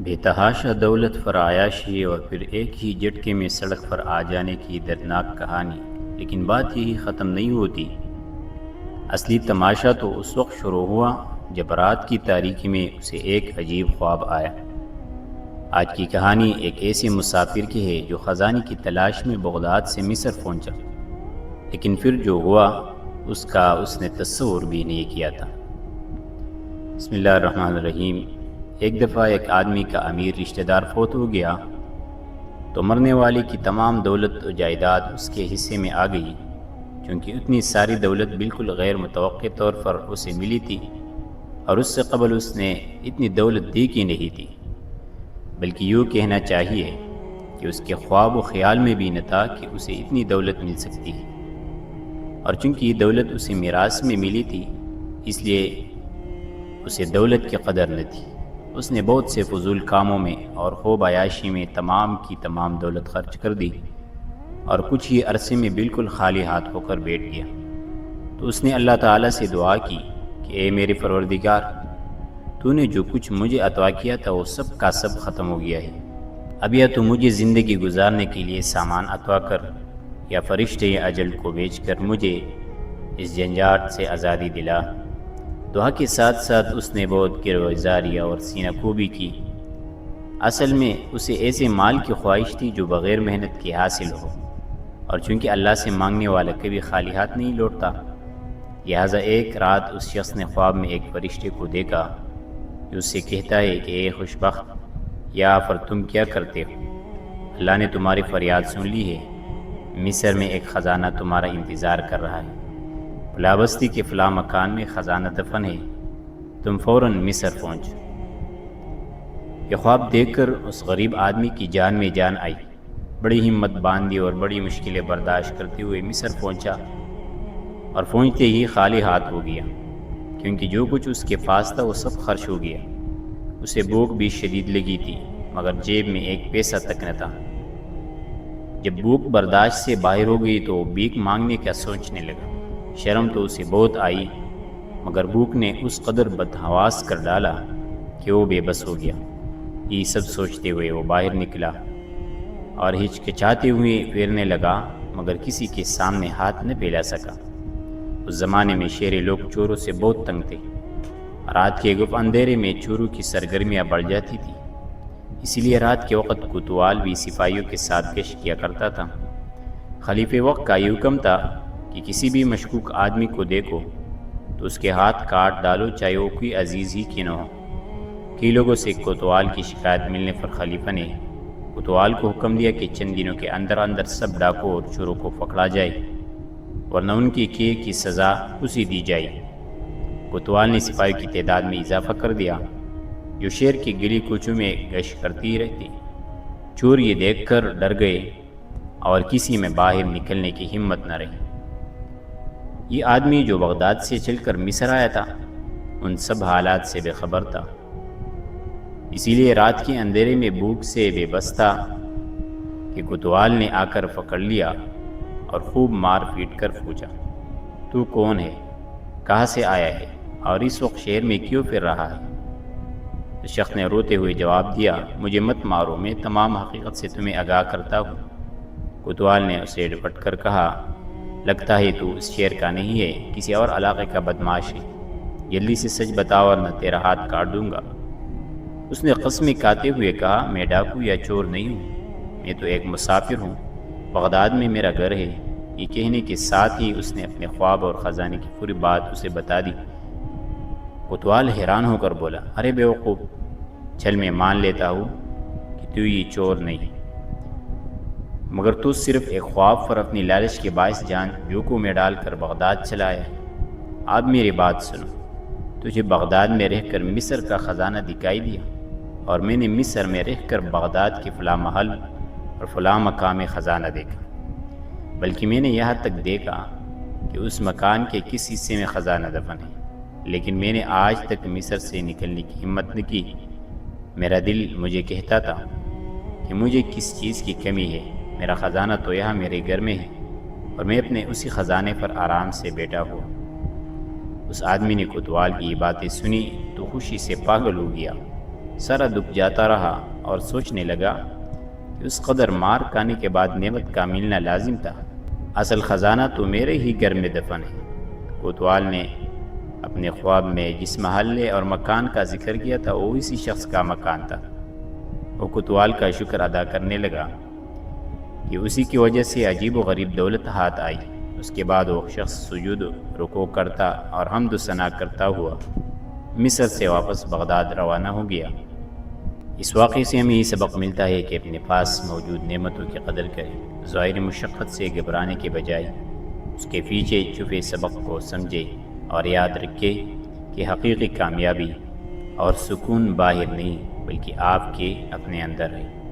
بے تحاشا دولت پر عیاشی اور پھر ایک ہی جھٹکے میں سڑک پر آ جانے کی دردناک کہانی، لیکن بات یہی ختم نہیں ہوتی۔ اصلی تماشا تو اس وقت شروع ہوا جب رات کی تاریکی میں اسے ایک عجیب خواب آیا۔ آج کی کہانی ایک ایسے مسافر کی ہے جو خزانے کی تلاش میں بغداد سے مصر پہنچا، لیکن پھر جو ہوا اس کا اس نے تصور بھی نہیں کیا تھا۔ بسم اللہ الرحمن الرحیم۔ ایک دفعہ ایک آدمی کا امیر رشتہ دار فوت ہو گیا تو مرنے والے کی تمام دولت و جائیداد اس کے حصے میں آ گئی، کیونکہ اتنی ساری دولت بالکل غیر متوقع طور پر اسے ملی تھی اور اس سے قبل اس نے اتنی دولت دیکھی نہیں تھی۔ بلکہ یوں کہنا چاہیے کہ اس کے خواب و خیال میں بھی نہ تھا کہ اسے اتنی دولت مل سکتی ہے، اور چونکہ یہ دولت اسے میراث میں ملی تھی اس لیے اسے دولت کی قدر نہ تھی۔ اس نے بہت سے فضول کاموں میں اور خوب عیاشی میں تمام کی تمام دولت خرچ کر دی اور کچھ ہی عرصے میں بالکل خالی ہاتھ ہو کر بیٹھ گیا۔ تو اس نے اللہ تعالیٰ سے دعا کی کہ اے میرے پروردگار، تو نے جو کچھ مجھے عطا کیا تھا وہ سب کا سب ختم ہو گیا ہے۔ اب یا تو مجھے زندگی گزارنے کے لیے سامان عطا کر، یا فرشتے اجل کو بھیج کر مجھے اس جھنجھٹ سے آزادی دلا۔ دعا کے ساتھ ساتھ اس نے بہت گرہوزاری اور سینہ کوبی کی۔ اصل میں اسے ایسے مال کی خواہش تھی جو بغیر محنت کے حاصل ہو، اور چونکہ اللہ سے مانگنے والا کبھی خالی ہاتھ نہیں لوٹتا، لہٰذا ایک رات اس شخص نے خواب میں ایک فرشتے کو دیکھا جو اس سے کہتا ہے کہ اے خوش بخت، یا پر تم کیا کرتے ہو؟ اللہ نے تمہاری فریاد سن لی ہے، مصر میں ایک خزانہ تمہارا انتظار کر رہا ہے، فلاں بستی کے فلاں مکان میں خزانہ دفن ہے، تم فوراً مصر پہنچ۔ یہ خواب دیکھ کر اس غریب آدمی کی جان میں جان آئی، بڑی ہمت باندھی اور بڑی مشکلیں برداشت کرتے ہوئے مصر پہنچا، اور پہنچتے ہی خالی ہاتھ ہو گیا، کیونکہ جو کچھ اس کے پاس تھا وہ سب خرچ ہو گیا۔ اسے بھوک بھی شدید لگی تھی، مگر جیب میں ایک پیسہ تک نہ تھا۔ جب بھوک برداشت سے باہر ہو گئی تو بھیک مانگنے کا سوچنے لگا۔ شرم تو اسے بہت آئی، مگر بھوک نے اس قدر بدحواس کر ڈالا کہ وہ بے بس ہو گیا۔ یہ سب سوچتے ہوئے وہ باہر نکلا اور ہچکچاتے ہوئے پھرنے لگا، مگر کسی کے سامنے ہاتھ نہ پھیلا سکا۔ اس زمانے میں شہری لوگ چوروں سے بہت تنگ تھے۔ رات کے گپ اندھیرے میں چوروں کی سرگرمیاں بڑھ جاتی تھی، اسی لیے رات کے وقت کوتوال بھی سپاہیوں کے ساتھ گشت کیا کرتا تھا۔ خلیفہ وقت کا یہ حکم تھا کہ کسی بھی مشکوک آدمی کو دیکھو تو اس کے ہاتھ کاٹ ڈالو، چاہے وہ کوئی عزیز ہی کیوں نہ ہو۔ کئی لوگوں سے کوتوال کی شکایت ملنے پر خلیفہ نے کوتوال کو حکم دیا کہ چند دنوں کے اندر اندر سب ڈاکوں اور چوروں کو پکڑا جائے، ورنہ ان کی کیے کی سزا اسے دی جائے۔ کوتوال نے سپاہیوں کی تعداد میں اضافہ کر دیا جو شہر کی گلی کوچوں میں گشت کرتی رہتی۔ چور یہ دیکھ کر ڈر گئے اور کسی میں باہر نکلنے کی ہمت نہ رہی۔ یہ آدمی جو بغداد سے چل کر مصر آیا تھا ان سب حالات سے بے خبر تھا، اسی لیے رات کے اندھیرے میں بھوک سے بے بس تھا کہ کوتوال نے آ کر پکڑ لیا اور خوب مار پیٹ کر پوچھا، تو کون ہے، کہاں سے آیا ہے اور اس وقت شہر میں کیوں پھر رہا ہے؟ اس شخص نے روتے ہوئے جواب دیا، مجھے مت مارو، میں تمام حقیقت سے تمہیں آگاہ کرتا ہوں۔ کوتوال نے اسے ڈپٹ کر کہا، لگتا ہے تو اس شہر کا نہیں ہے، کسی اور علاقے کا بدمعاش ہے، جلدی سے سچ بتاؤ ورنہ تیرا ہاتھ کاٹ دوں گا۔ اس نے قسمیں کھاتے ہوئے کہا، میں ڈاکو یا چور نہیں ہوں، میں تو ایک مسافر ہوں، بغداد میں میرا گھر ہے۔ یہ کہنے کے ساتھ ہی اس نے اپنے خواب اور خزانے کی پوری بات اسے بتا دی۔ کوتوال حیران ہو کر بولا، ارے بیوقوف، چل میں مان لیتا ہوں کہ تو یہ چور نہیں، مگر تو صرف ایک خواب پر اپنی لالچ کے باعث جان جوکوں میں ڈال کر بغداد چلا آیا۔ اب میری بات سنو، تجھے بغداد میں رہ کر مصر کا خزانہ دکھائی دیا، اور میں نے مصر میں رہ کر بغداد کے فلاں محل اور فلاں مقام میں خزانہ دیکھا، بلکہ میں نے یہاں تک دیکھا کہ اس مکان کے کس حصے میں خزانہ دفن ہے، لیکن میں نے آج تک مصر سے نکلنے کی ہمت نہ کی۔ میرا دل مجھے کہتا تھا کہ مجھے کس چیز کی کمی ہے، میرا خزانہ تو یہاں میرے گھر میں ہے، اور میں اپنے اسی خزانے پر آرام سے بیٹھا ہوا۔ اس آدمی نے کوتوال کی یہ باتیں سنی تو خوشی سے پاگل ہو گیا سارا دکھ جاتا رہا اور سوچنے لگا کہ اس قدر مار کھانے کے بعد نعمت کا ملنا لازم تھا۔ اصل خزانہ تو میرے ہی گھر میں دفن ہے۔ کوتوال نے اپنے خواب میں جس محلے اور مکان کا ذکر کیا تھا وہ اسی شخص کا مکان تھا۔ وہ کوتوال کا شکر ادا کرنے لگا کہ اسی کی وجہ سے عجیب و غریب دولت ہاتھ آئی۔ اس کے بعد وہ شخص سجود رکوع کرتا اور حمد و ثنا کرتا ہوا مصر سے واپس بغداد روانہ ہو گیا۔ اس واقعے سے ہمیں یہ سبق ملتا ہے کہ اپنے پاس موجود نعمتوں کی قدر کریں، ظاہری مشقت سے گھبرانے کے بجائے اس کے پیچھے چھپے سبق کو سمجھے اور یاد رکھے کہ حقیقی کامیابی اور سکون باہر نہیں بلکہ آپ کے اپنے اندر ہے۔